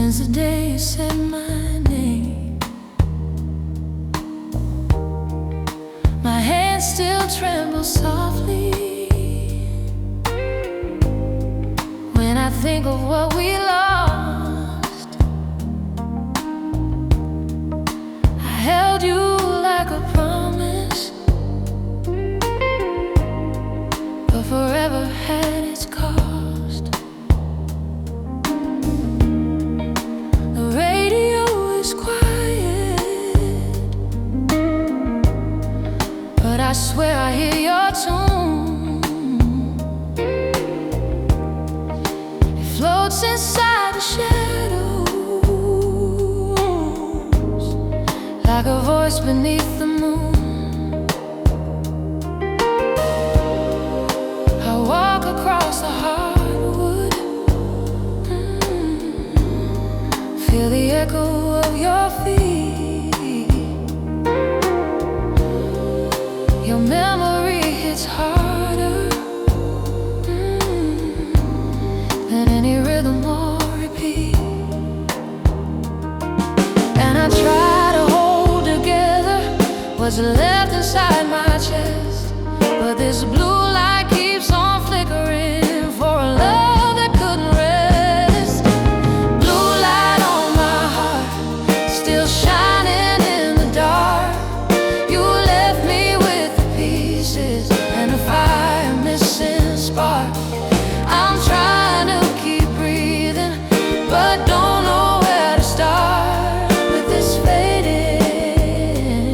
Since the day you said my name, my hand still trembles softly when I think of what we lost. I held you like a promise, but forever had its cost. I swear I hear your tune. It floats inside the shadows, like a voice beneath the moon. I walk across the hardwood, feel the echo of your feet. Your memory hits harder than any rhythm or repeat. And I try to hold together what's left inside my chest, but this blue light keeps on flickering for a love that couldn't rest. Blue light on my heart, still shining in the dark. You left me and a fire missing spark. I'm trying to keep breathing, but don't know where to start with this fading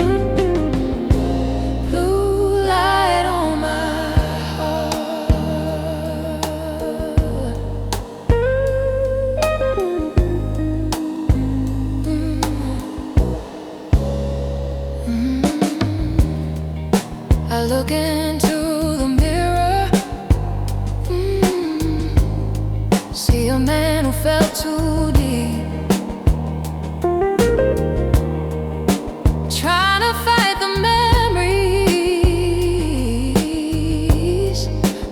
blue light on my heart. I look into the mirror, see a man who felt too deep, trying to fight the memories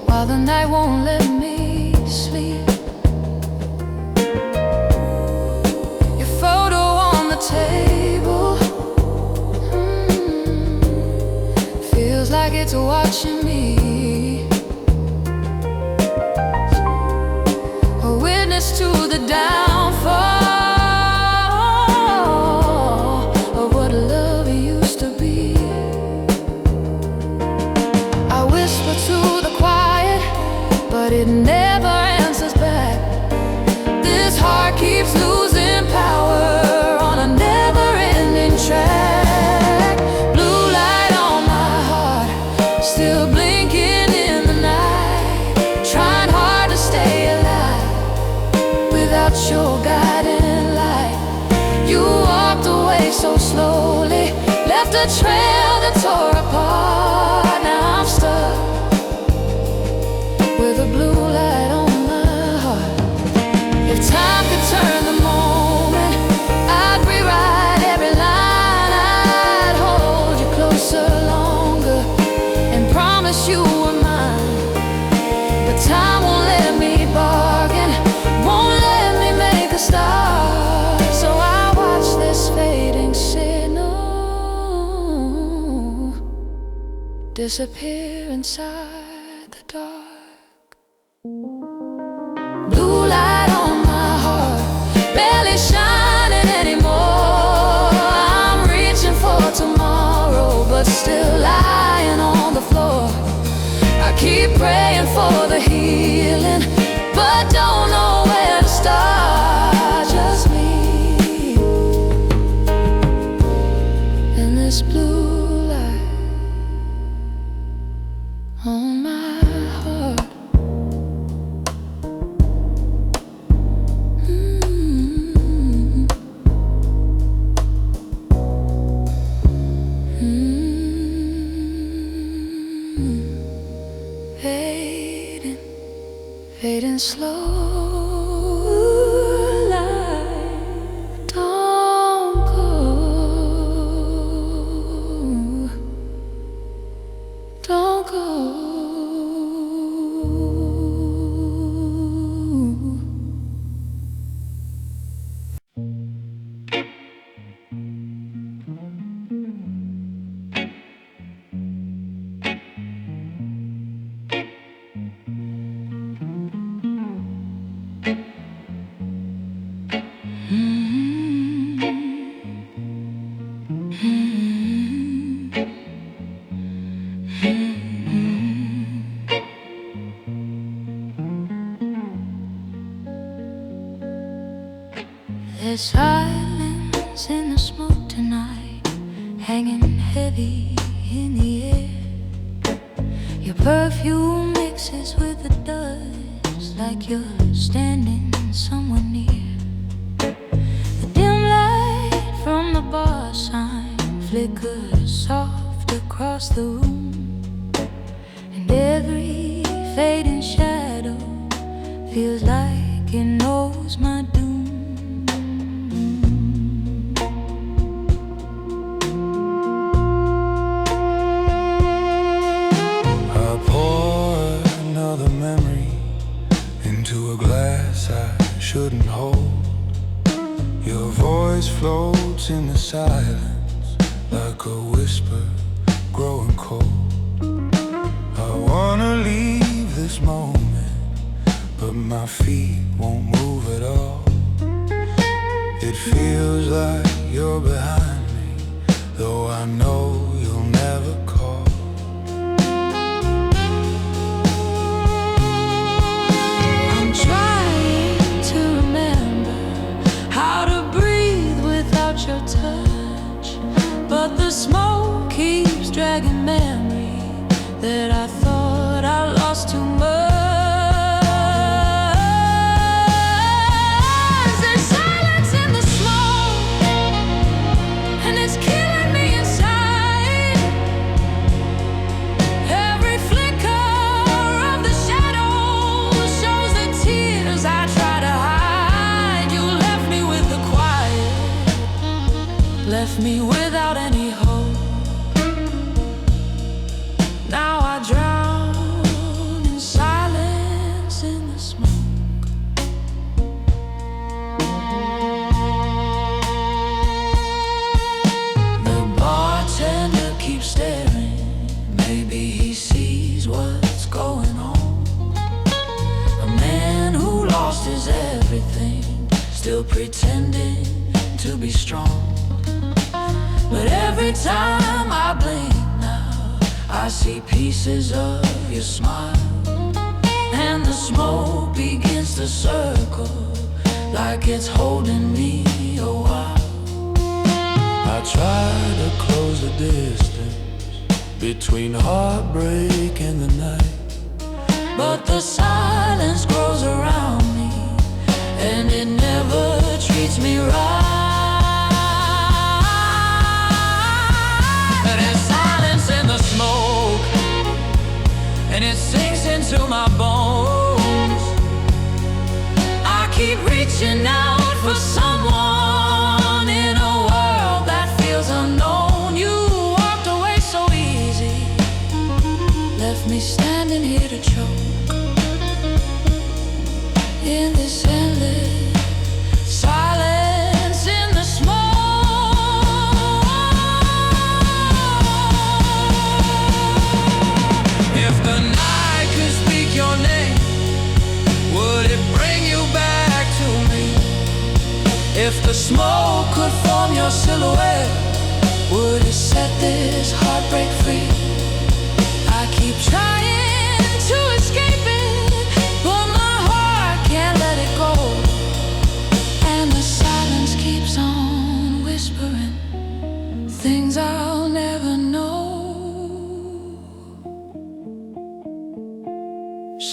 while the night won't let me sleep. Your photo on the table, feels like it's watching me, a witness to the downfall of what love used to be. I whisper to the quiet, but it never answers back. This heart keeps losing power on a never-ending track. Blue light on my heart, still blinking in the night, trying hard to stay alive without your guiding light. You walked away so slowly, left a trail that tore apart. Now I'm stuck with a blue light on my heart. If time could turn the moment, I'd rewrite every line. I'd hold you closer longer and promise you were mine. But time won't let me bargain, won't let me make a start. So I watch this fading signal disappear inside the dark. Blue light on my heart, barely shining anymore. I'm reaching for tomorrow, but still lying on the floor. I keep praying for the healing, but don't know where to start. Just me and this blue light on my heart. Fading, fading slow. There's silence in the smoke tonight, hanging heavy in the air. Your perfume mixes with the dust, like you're standing somewhere near. The dim light from the bar sign flickers soft across the room, and every fading shadow feels like it knows my doom. I shouldn't hold. Your voice floats in the silence like a whisper growing cold. I wanna leave this moment, but my feet won't move at all. It feels like you're behind me, though I know you'll never call. Your touch, but the smoke keeps dragging memory that I thought I lost too much. There's silence in the smoke, and it's killing me inside. Every flicker of the shadows shows the tears I try to hide. You left me with the quiet, left me without any hope. Now I drown in silence in the smoke. The bartender keeps staring. Maybe he sees what's going on. A man who lost his everything, still pretending to be strong. But every time I blink now, I see pieces of your smile, and the smoke begins to circle like it's holding me a while. I try to close the distance between heartbreak and the night, but the silence grows around me, and it never treats me right. And it sinks into my bones. I keep reaching out for someone in a world that feels unknown. You walked away so easy, left me standing here to choke in this endless silence in the smoke. Your name, would it bring you back to me? If the smoke could form your silhouette, would it set this heartbreak free? I keep trying to escape it, but my heart can't let it go, and the silence keeps on whispering things I'll never know.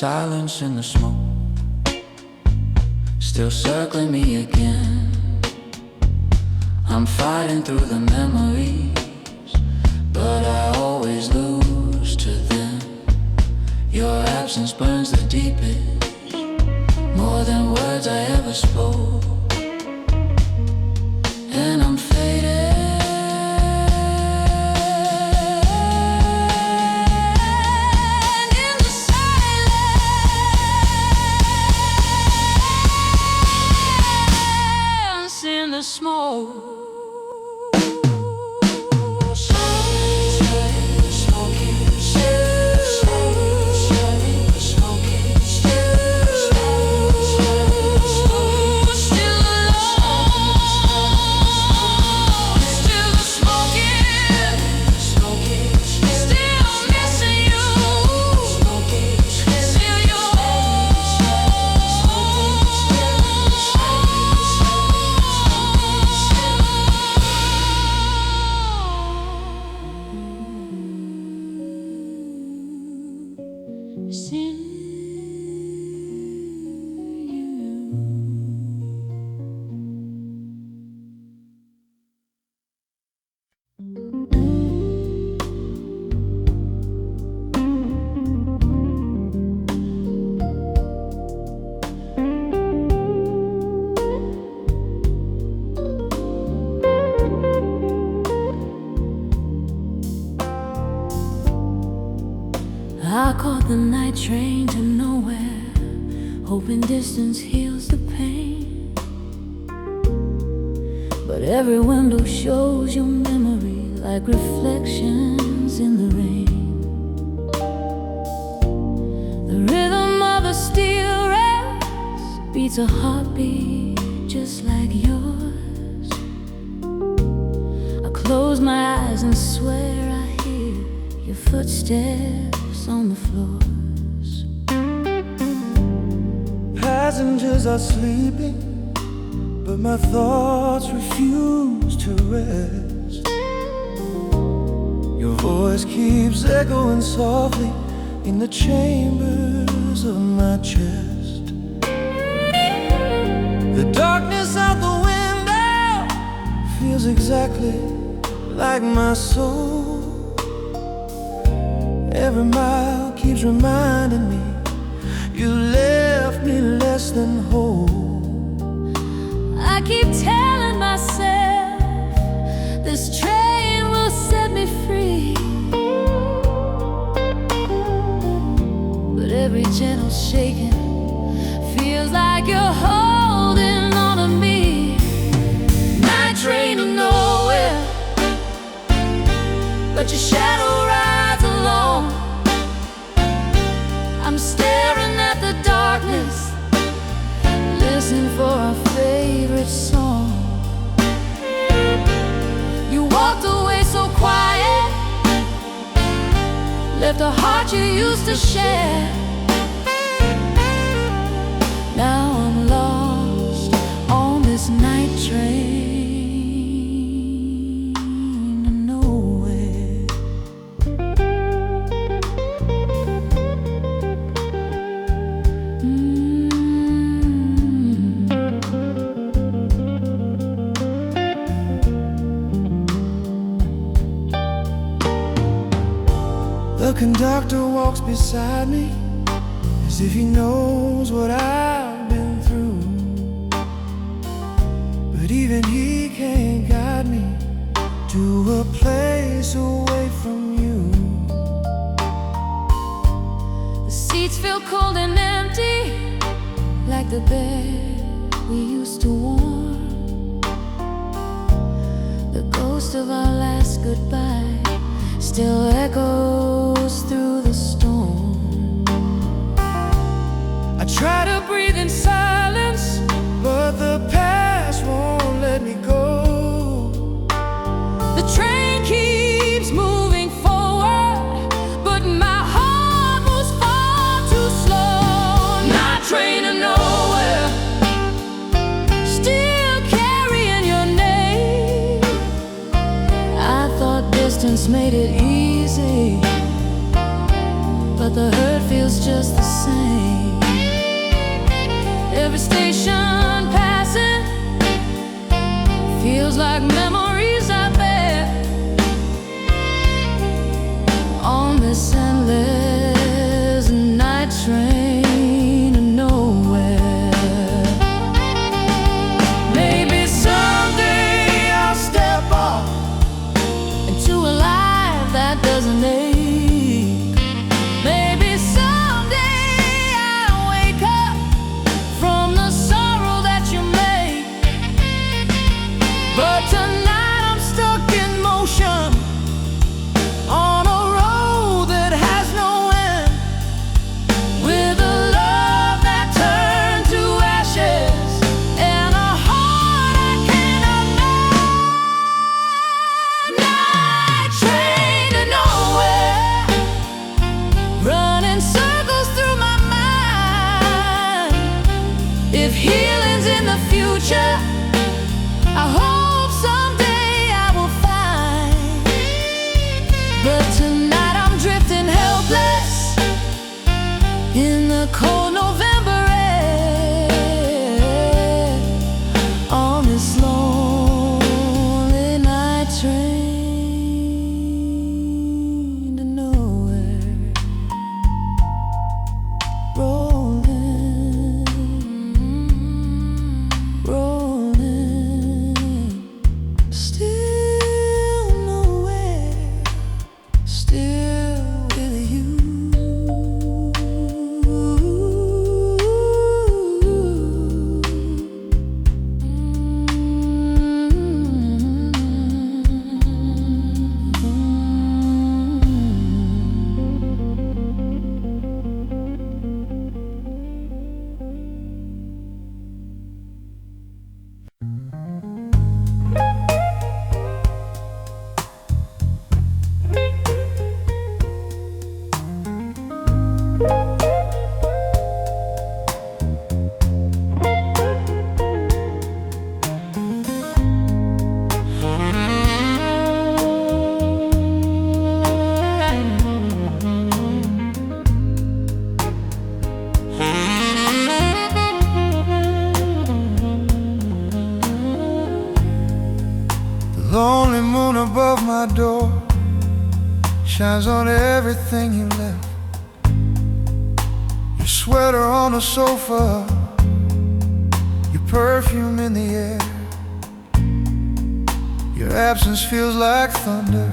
silence in the smoke, still circling me again. I'm fighting through the memories, but I always lose to them. Your absence burns the deepest, more than words I ever spoke. And I'm faded in the silence, in the smoke. caught the night train to nowhere, hoping distance heals the pain. But every window shows your memory like reflections in the rain. The rhythm of a steel rails beats a heartbeat just like yours. I close my eyes and swear I hear your footsteps on the floors. Passengers are sleeping, but my thoughts refuse to rest. Your voice keeps echoing softly in the chambers of my chest. The darkness out the window feels exactly like my soul. Every mile keeps reminding me you left me less than whole. I keep telling myself this train will set me free, but every gentle shaking feels like you're holding on to me. Night train to nowhere, but your shadow rides alone. I'm staring at the darkness, listening for our favorite song. You walked away so quiet, left a heart you used to share. Now I'm lost on this night train to nowhere. The conductor walks beside me as if he knows what I've been through, but even he can't guide me to a place away from you. The seats feel cold and empty, like the bed we used to warm. The ghost of our last goodbye still echoes through the storm. I try to breathe in silence, but the past won't let me go. The train keeps moving forward, but my heart moves far too slow. Night train to nowhere, still carrying your name. I thought distance made it easy, but the hurt feels just the same. Every station passing feels like memories I bear on this endless night train to nowhere. Maybe someday I'll step off Into a life that doesn't ache. Maybe someday I'll wake up from the sorrow that you make, but tonight Lonely moon above my door shines on everything you left. Your sweater on the sofa, your perfume in the air. Your absence feels like thunder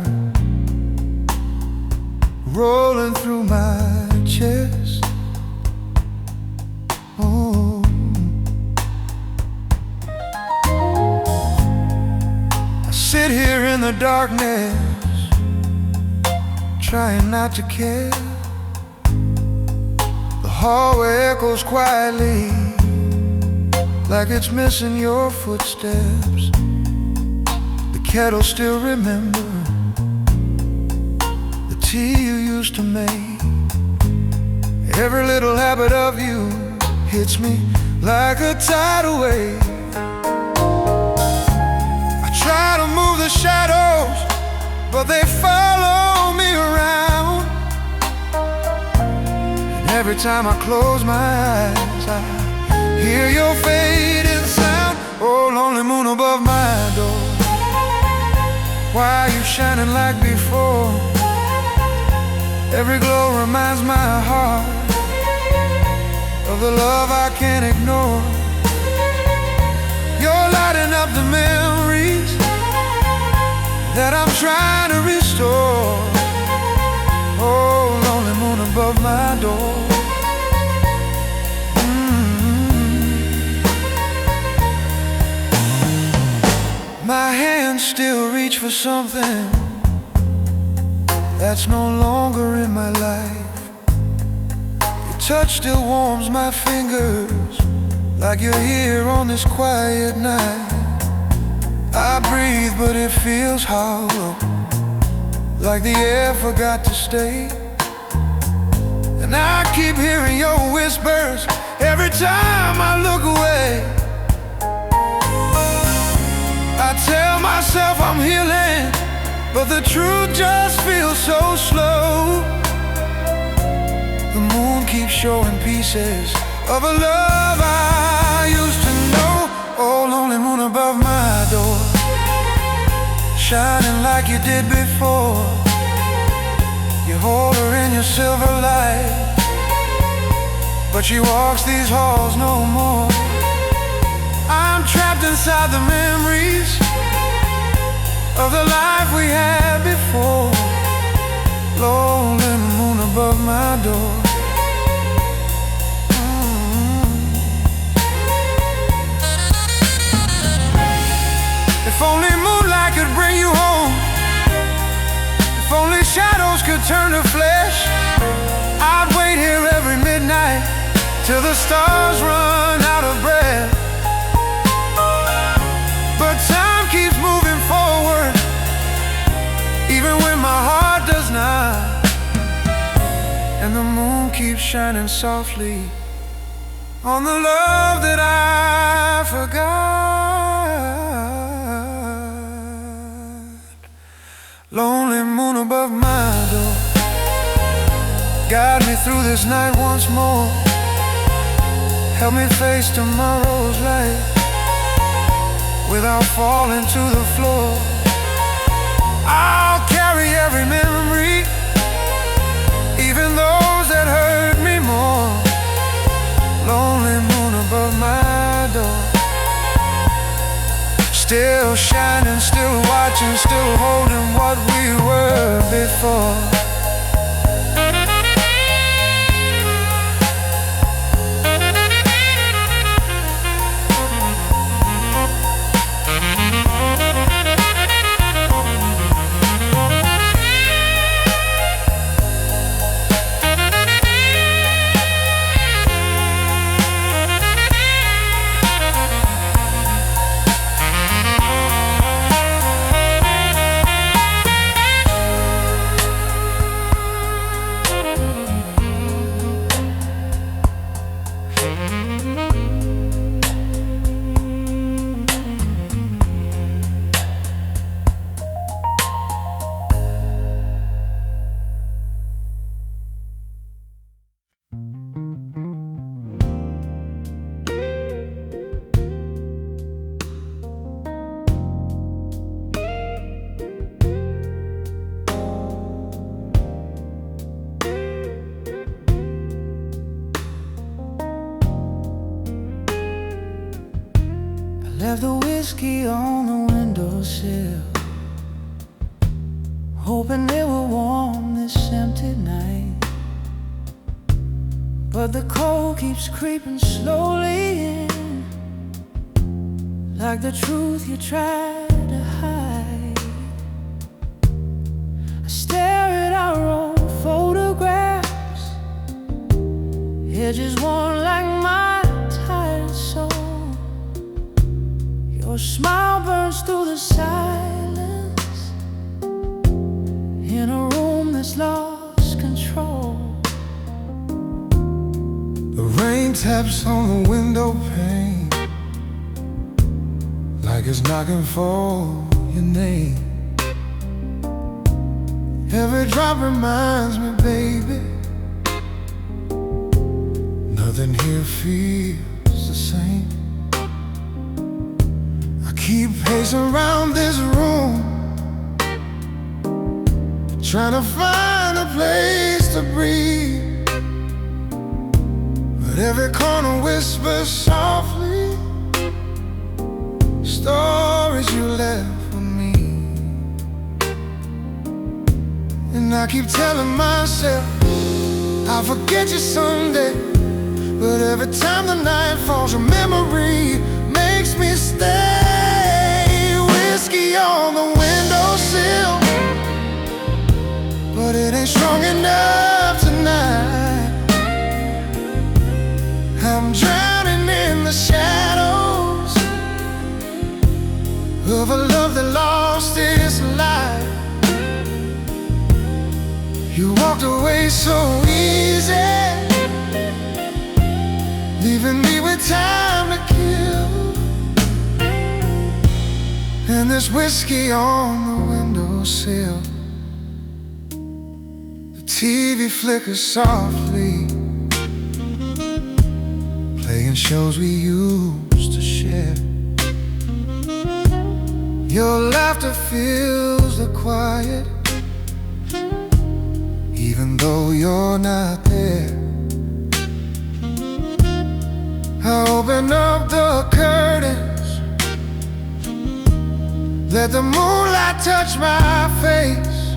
rolling through my chest. Oh, I sit here in the darkness, trying not to care. The hallway echoes quietly, like it's missing your footsteps. The kettle still remembers the tea you used to make. Every little habit of you hits me like a tidal wave. I try to move the shadows, but they follow me around. And every time I close my eyes, I hear your fading sound. Oh, lonely moon above my door, why are you shining like before? Every glow reminds my heart of the love I can't ignore. You're lighting up the memories that I'm trying to restore. Oh, lonely moon above my door. My hands still reach for something that's no longer in my life. Your touch still warms my fingers, like you're here on this quiet night. I breathe, but it feels hollow, like the air forgot to stay. And I keep hearing your whispers every time I look away. I tell myself I'm healing, but the truth just feels so slow. The moon keeps showing pieces of a love I used to know. Oh, lonely moon above my door, shining like you did before. You hold her in your silver light, but she walks these halls no more. I'm trapped inside the memories of the life we had before. Lonely moon above my door. If only moonlight could bring you home, if only shadows could turn to flesh, I'd wait here every midnight till the stars run out of breath. But time keeps moving forward, even when my heart does not. And the moon keeps shining softly on the love that I forgot. Lonely moon above my door, guide me through this night once more. Help me face tomorrow's light without falling to the floor. I'll carry every memory, even those that hurt me more. Lonely moon above my door, still shining, still watching, still holding what we were before. whiskey on the windowsill, hoping it will warm this empty night. But the cold keeps creeping slowly in, like the truth you tried to hide. I stare at our old photographs, edges worn like my tired soul. Your smile burns through the silence in a room that's lost control. The rain taps on the window pane, like it's knocking for your name. Every drop reminds me, baby, nothing here feels the same. I keep pacing around this room, trying to find a place to breathe. But every corner whispers softly stories you left for me. And I keep telling myself I'll forget you someday, but every time the night falls, your memory makes me stay. Whiskey on the windowsill, but it ain't strong enough tonight. I'm drowning in the shadows of a love that lost its light. You walked away so easy, leaving me with time to kill. And this whiskey on the windowsill, the TV flickers softly, playing shows we used to share. Your laughter fills the quiet, even though you're not there. I open up the curtains, let the moonlight touch my face,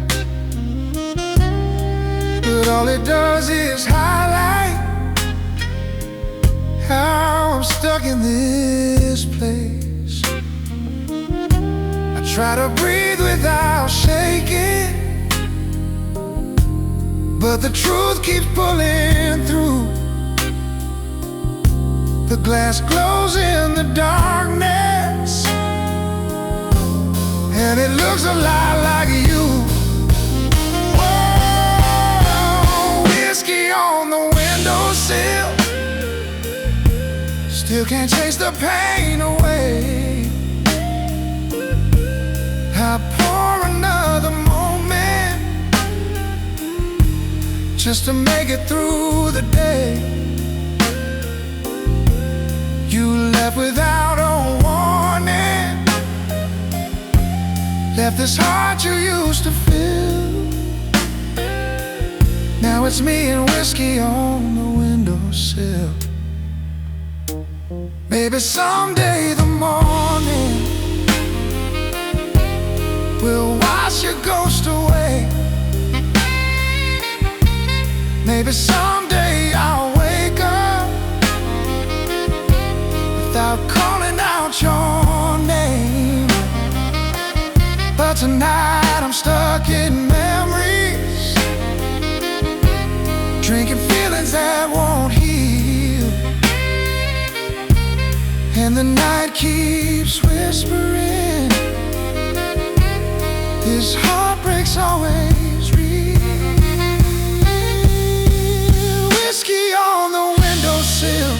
but all it does is highlight how I'm stuck in this place. I try to breathe without shaking, but the truth keeps pulling through. The glass glows in the darkness, and it looks a lot like you. Whoa, whiskey on the windowsill, still can't chase the pain away. I pour another moment just to make it through the day. You left without a warning, left this heart you used to fill. Now it's me and whiskey on the windowsill. Maybe someday the morning will wash your ghost away. Maybe someday I'll wake up without calling out your name. But tonight I'm stuck in memories, drinking feelings that won't heal. And the night keeps whispering, this heartbreak's always real. Whiskey on the windowsill,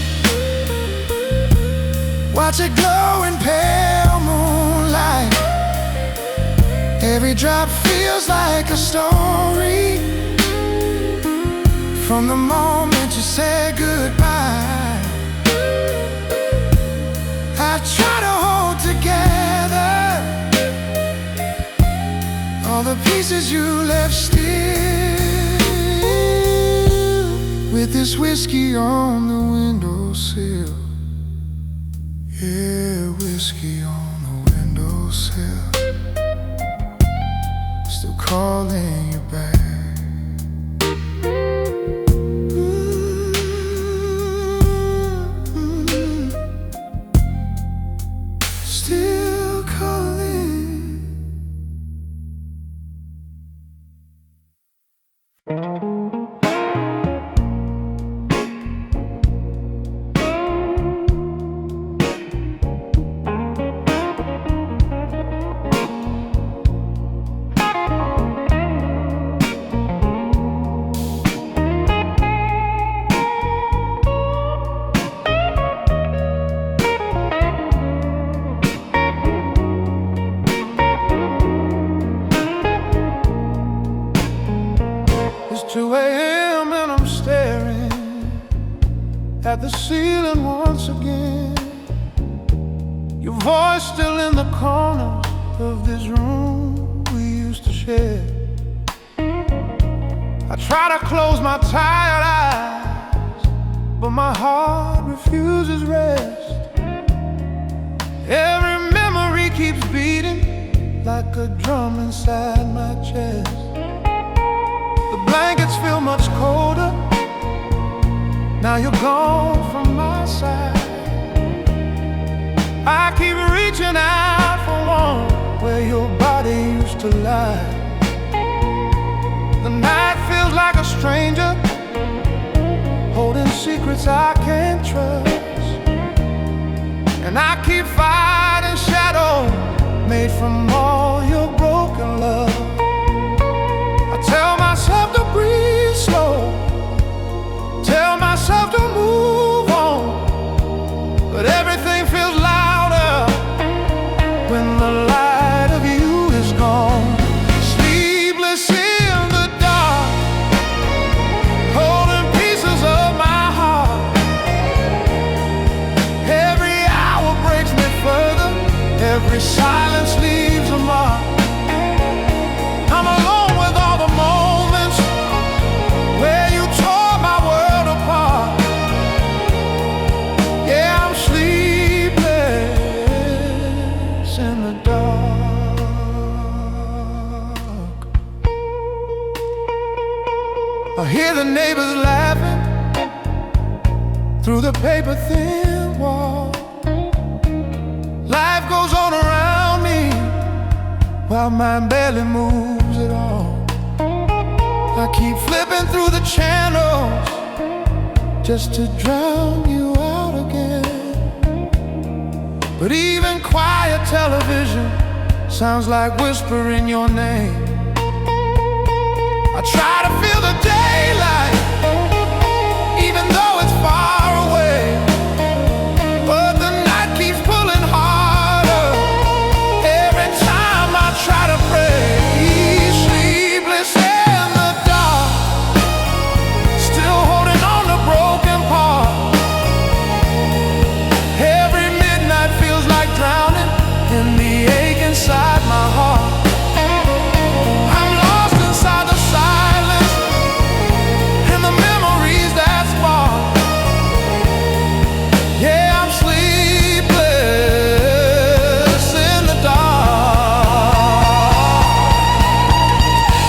watch it glow in pale moonlight. Every drop feels like a story, from the moment you said goodbye. I try to hold together all the pieces you left still, with this whiskey on the windowsill. Yeah, whiskey on the calling you back. Still calling. It's 2 a.m. and I'm staring at the ceiling once again. Your voice still in the corners of this room we used to share. I try to close my tired eyes, but my heart refuses rest. Every memory keeps beating like a drum inside my chest. The blankets feel much colder now you're gone from my side. I keep reaching out for one where your body used to lie. The night feels like a stranger holding secrets I can't trust. And I keep fighting shadows made from all your broken love. Tell myself to breathe slow, tell myself to move on, but everything feels louder when the light of you is gone. Sleepless in the dark, holding pieces of my heart. Every hour breaks me further, every silence leaves a mark. I'm alone with all the moments where you tore my world apart. Yeah, I'm sleepless in the dark. I hear the neighbors laughing through the paper thin wall. Life goes on around me while mine barely moves at all. I keep flipping through the channels just to drown you out again. But even quiet television sounds like whispering your name. I try to feel the daylight even though it's far away, but the night keeps pulling harder every time I try to pray. Sleepless in the dark, still holding on to broken parts. Every midnight feels like drowning in the ache inside my heart. I'm lost inside the silence and the memories that spark. Yeah, I'm sleepless in the dark.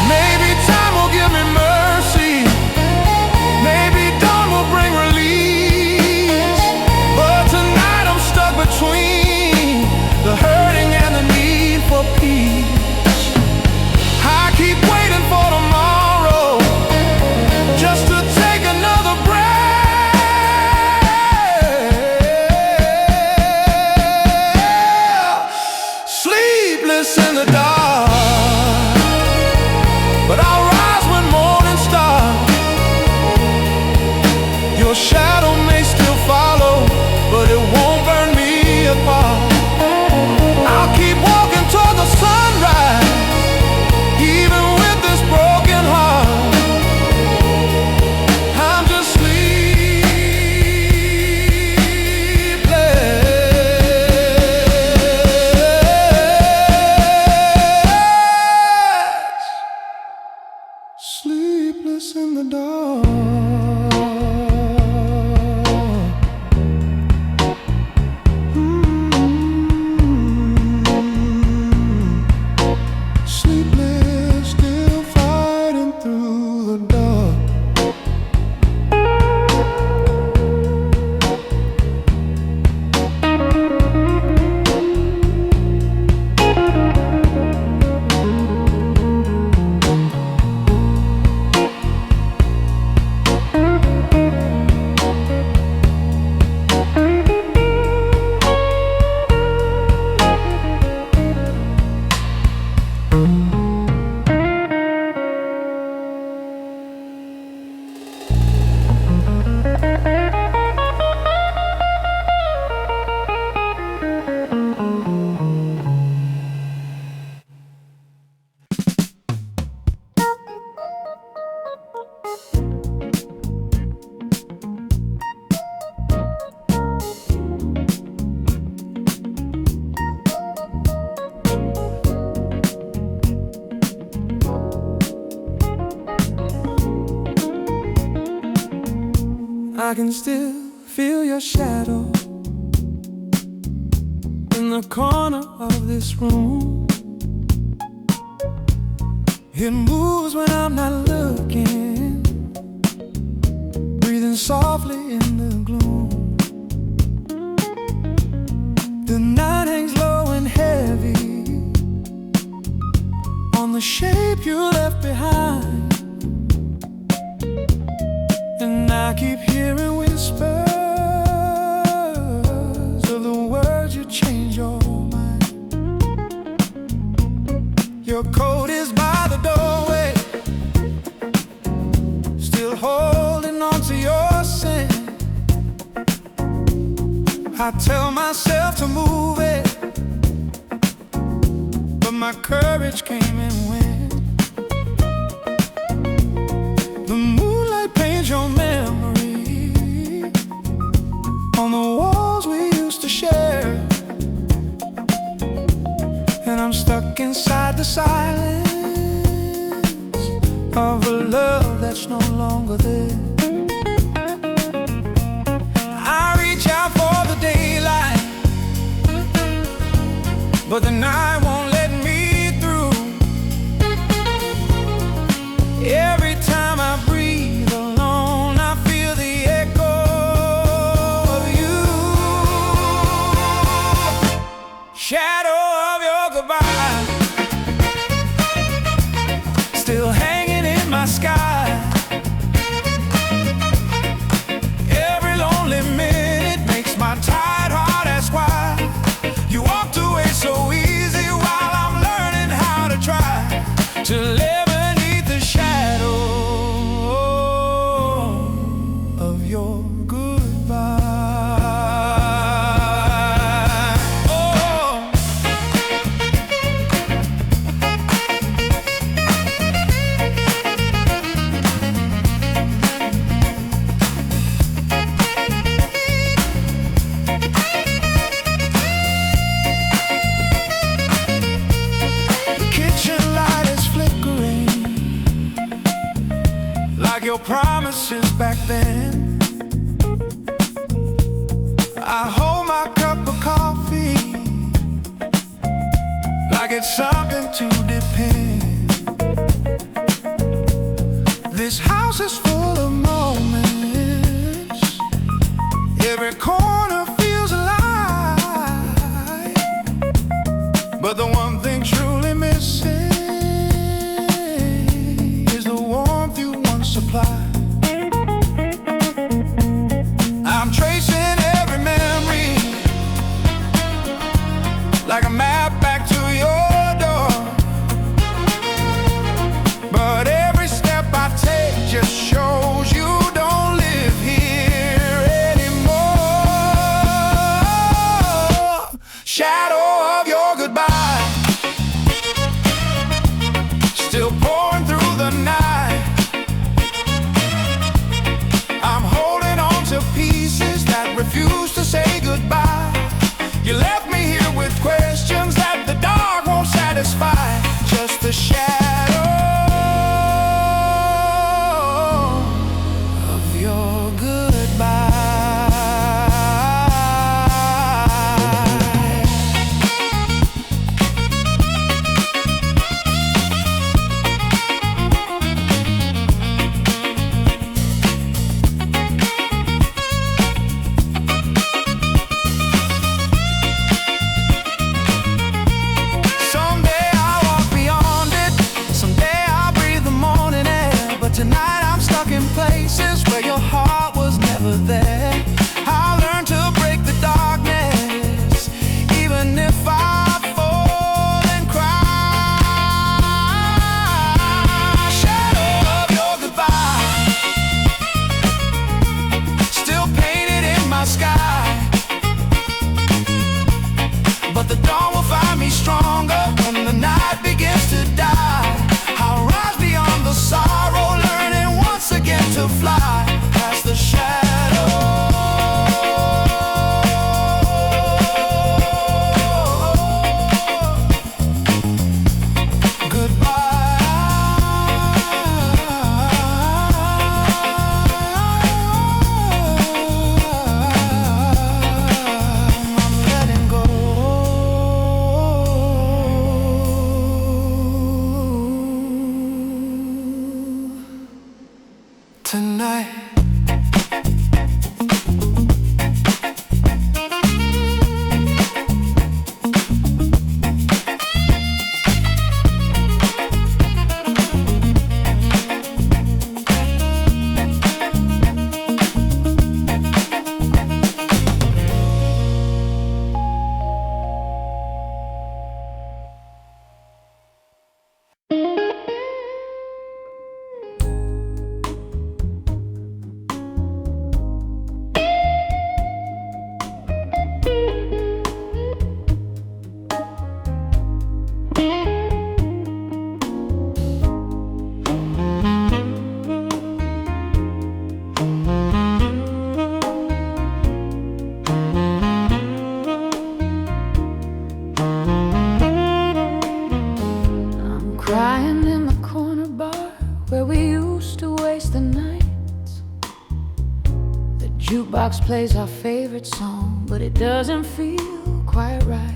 Maybe time will give me mercy, maybe dawn will bring release, but tonight I'm stuck between the hurting and the need for peace. I keep waiting for tomorrow just to take another breath. Sleepless in the dark, but I'll rise when morning starts. Your shadow may still follow, but it won't burn me apart. I'll keep walking toward the sunrise, even with this broken heart. I'm just sleepless. I can still feel your shadow in the corner of this room. It moves when I'm not looking, breathing softly in the gloom. The night hangs low and heavy on the shape you left behind, and I keep hearing whispers of the words you change your mind. Your coat is by the doorway, still holding on to your scent. I tell myself to move it, but my courage came and went. The moonlight paints your memory on the walls we used to share, and I'm stuck inside the silence of a love that's no longer there. I reach out for the daylight, but the night won't let me through. Every time I breathe alone, I feel the echo of you. Shadow of your goodbye, still hanging in my sky. Every lonely minute makes my tired heart ask why. You walked away so easy while I'm learning how to try to live beneath the shadow of your goodbye. Oh, the kitchen light is flickering like your promises back then. I hold my cup of coffee like it's something to depend. This house is full of moments, every corner feels alive, but the one thing truly missing is the warmth you once supplied. I'm tracing every memory like a map back to your door, but every step I take just shows you don't live here anymore. Shadow of your goodbye, still pouring through the night. jukebox plays our favorite song, but it doesn't feel quite right.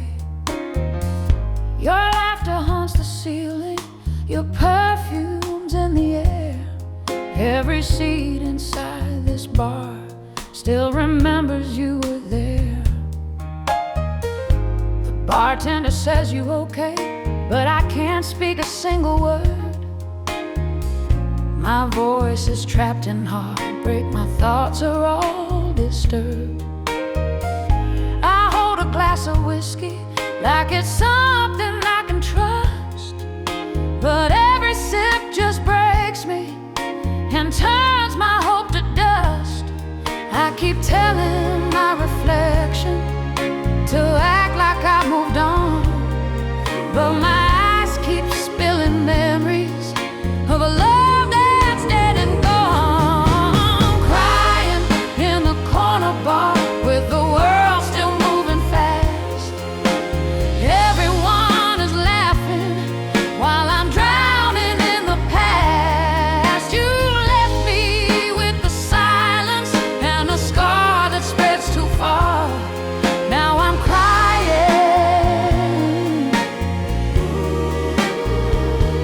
Your laughter haunts the ceiling, your perfume's in the air. Every seat inside this bar still remembers you were there. The bartender says you okay, but I can't speak a single word. My voice is trapped in heartbreak, my thoughts are all disturbed. I hold a glass of whiskey like it's something I can trust, but every sip just breaks me and turns my hope to dust. I keep telling my reflection to act like I moved on, but my eyes keep spilling memories of a love bar with the world still moving fast. Everyone is laughing while I'm drowning in the past. You left me with the silence and a scar that spreads too far. Now I'm crying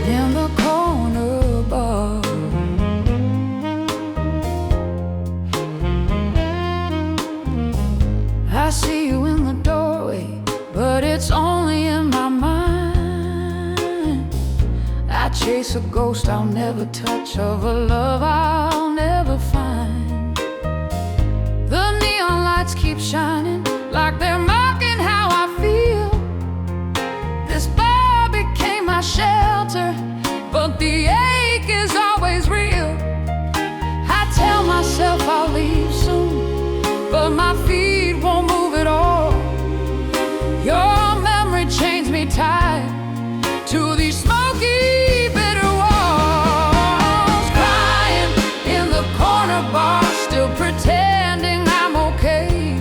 in the corner bar. I see you in the doorway, but it's only in my mind. I chase a ghost I'll never touch, of a love I'll never find. The neon lights keep shining like they're mocking how I feel. This bar became my shelter, but the ache is always real. I tell myself I'll leave soon, but my feet won't move at all. Your memory chains me tight to these smoky, bitter walls. Crying in the corner bar, still pretending I'm okay,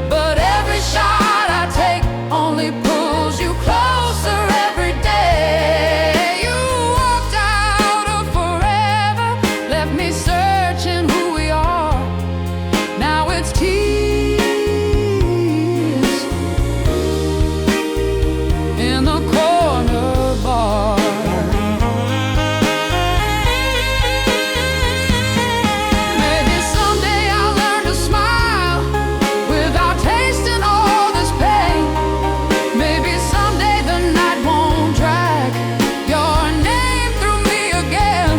but every shot I take only pulls you closer every day. You walked out of forever, left me searching who we are. Now it's tears in the corner bar. Maybe someday I'll learn to smile without tasting all this pain. Maybe someday the night won't drag your name through me again.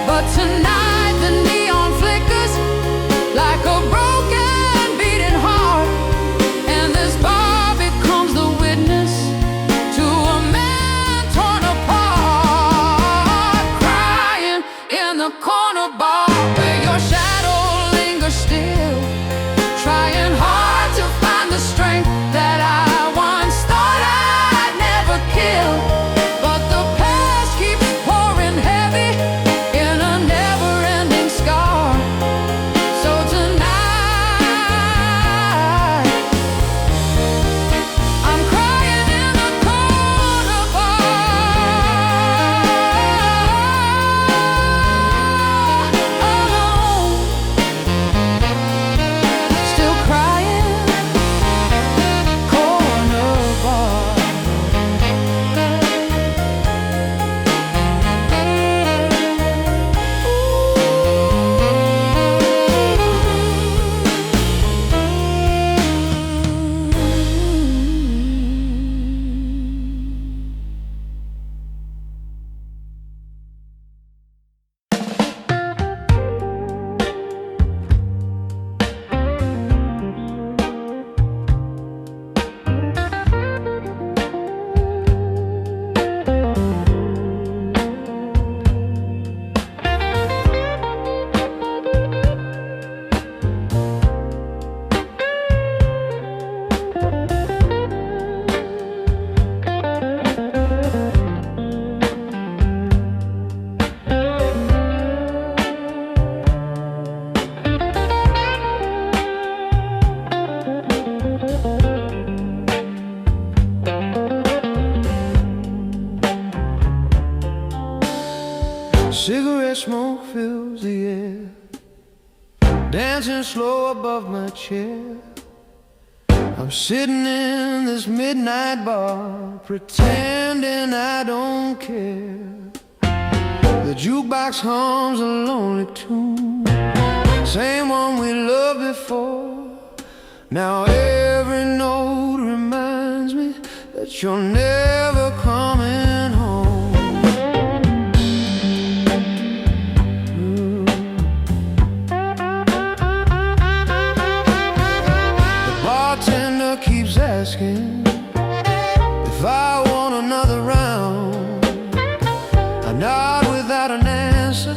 But tonight the neon flickers like a broken, beating heart, and this bar becomes the witness to a man torn apart. Crying in the corner bar where your shadow lingers still, trying hard to find the strength that I once thought I'd never kill. But the past keeps pouring heavy in a never-ending scar. So tonight I'm crying in the corner bar, alone. Still crying, corner bar. Cigarette smoke fills the air. dancing slow above my chair. I'm sitting in this midnight bar, pretending I don't care. The jukebox hums a lonely tune, same one we loved before. Now every note reminds me that you're never coming home. The bartender keeps asking if I want another round. I nod without an answer,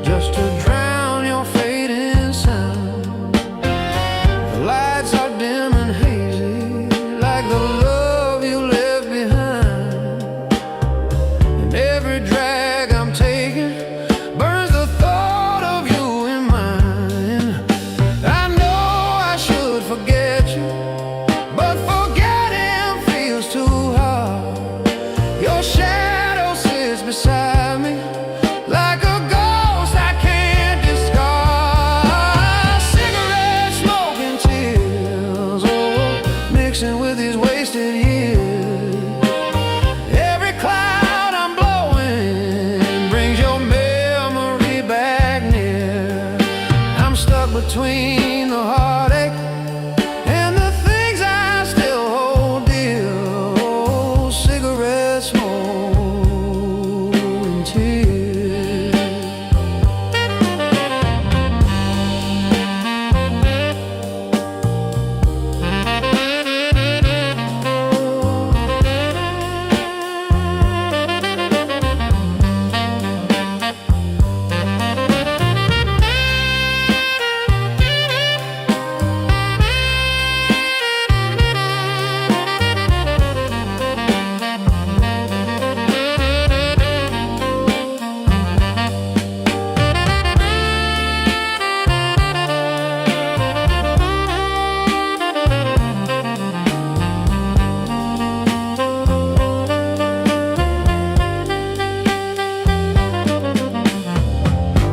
just to drown your fading sound. The lights are dim and hazy, like the love you left behind. And every drag I'm taking burns the thought of you in mine. I know I should forget you, but forgetting feels too hard. Your shadow sits beside me like a ghost I can't discard. Cigarette smoke and tears, oh, mixing with these wasted years. Every cloud I'm blowing brings your memory back near. I'm stuck between the heartache and the things I still hold dear. Oh, cigarette smoke and tears.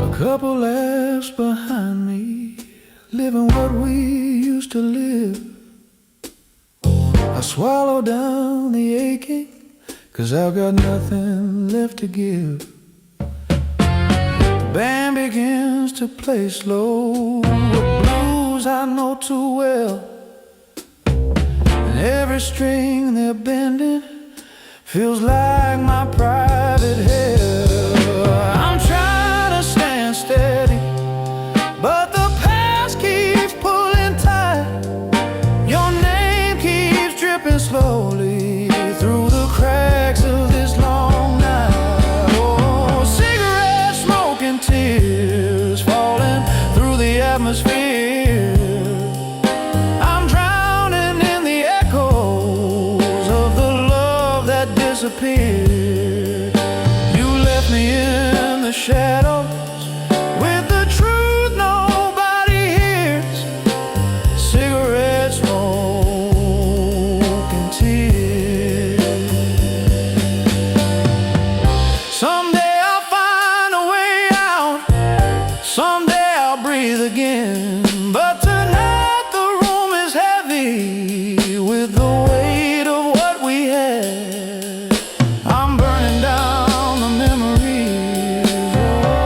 A couple laughs behind me, living what we used to live. I swallow down the aching, 'cause I've got nothing left to give. The band begins to play slow, the blues I know too well. And every string they're bending feels like my private hell. I'm trying to stand steady, but the past keeps pulling tight. Your name keeps dripping slowly through the cracks of this long night. Oh, cigarette smoke and tears falling through the atmosphere. I'm drowning in the echoes of the love that disappeared. You left me in the shadows with the truth nobody hears. Cigarette smoke and tears. Someday I'll find a way out, someday I'll breathe again. But tonight the room is heavy with the weight of what we had. I'm burning down the memories. Oh.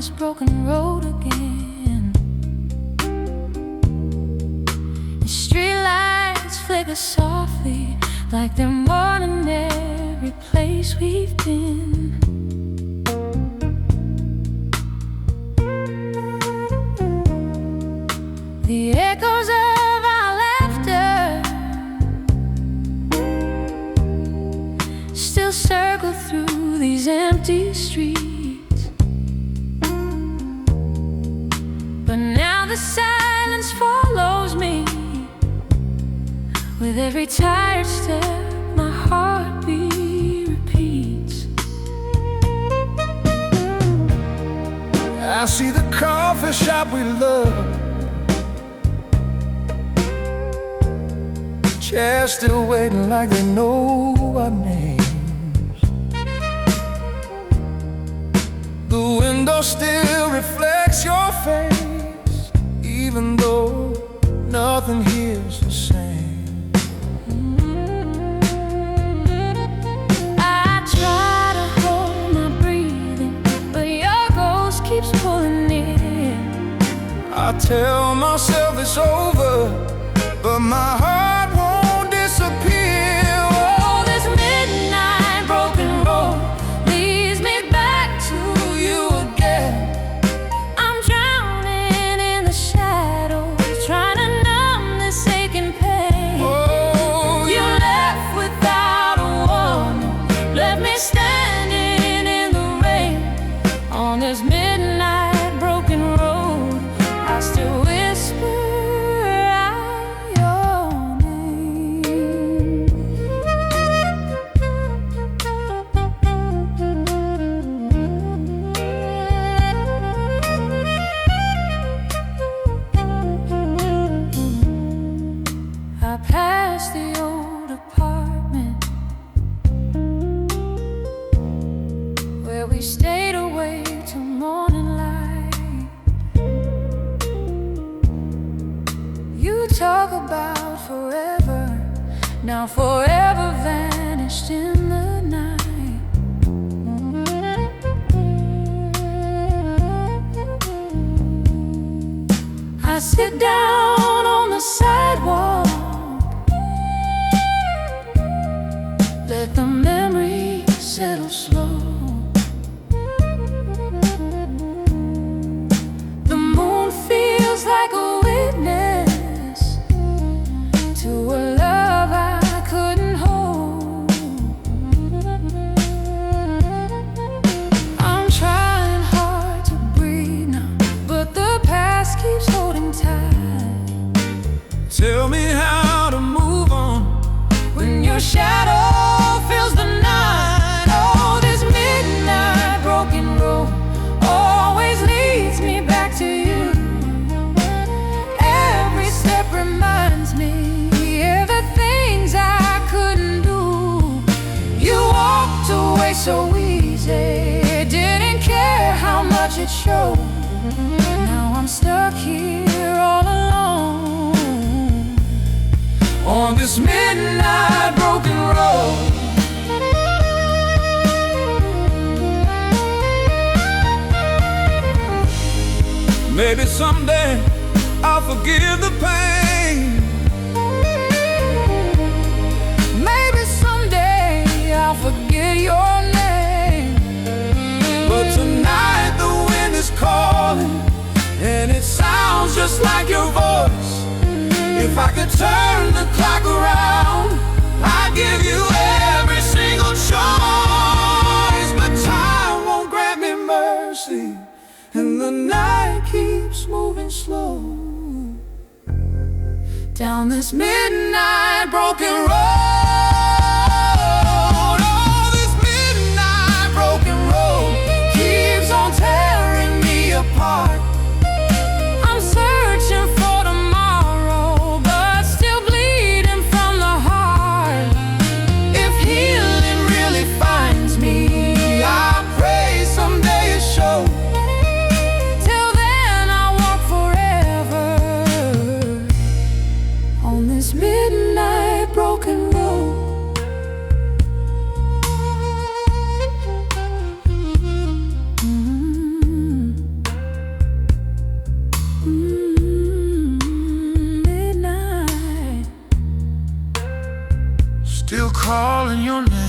this broken road again. And streetlights flicker softly like they're mourning every place we've been. The echoes of our laughter still circle through these empty streets. But now the silence follows me. With every tired step, my heartbeat repeats. I see the coffee shop we love, chairs still waiting like they know our names. The window still reflects your face, even though nothing here's the same. I try to hold my breathing, but your ghost keeps pulling near. I tell myself it's over, but my heart won't disappear. Oh, this midnight broken road leads me back to you again. I'm drowning in the shadows, trying to numb this aching pain. Oh, You left without a warning, left me standing in the rain. On this midnight broken road, I still whisper your name. I passed the old apartment where we stayed away till morning light. You talk about forever, now forever vanished in the night. I sit down on the sidewalk, let the memory settle slow. The moon feels like a witness to a love I couldn't hold. I'm trying hard to breathe now, but the past keeps holding tight. tell me how to move on When your shadow fills the night, oh, this midnight broken road always leads me back to you. Every step reminds me of the things I couldn't do. You walked away so easy, didn't care how much it showed. Now I'm stuck here all alone on this midnight broken road. Maybe someday I'll forgive the pain. Maybe someday I'll forget your name. But tonight the wind is calling, and it sounds just like your voice. If I could turn the clock around, I'd give you every single choice. But time won't grant me mercy, and the night keeps moving slow down this midnight broken road. Oh, this midnight broken road keeps on tearing me apart. I'm searching for tomorrow, but still bleeding from the heart. If healing really finds me, I pray someday it shows. Till then I'll walk forever on this midnight broken road. calling your name.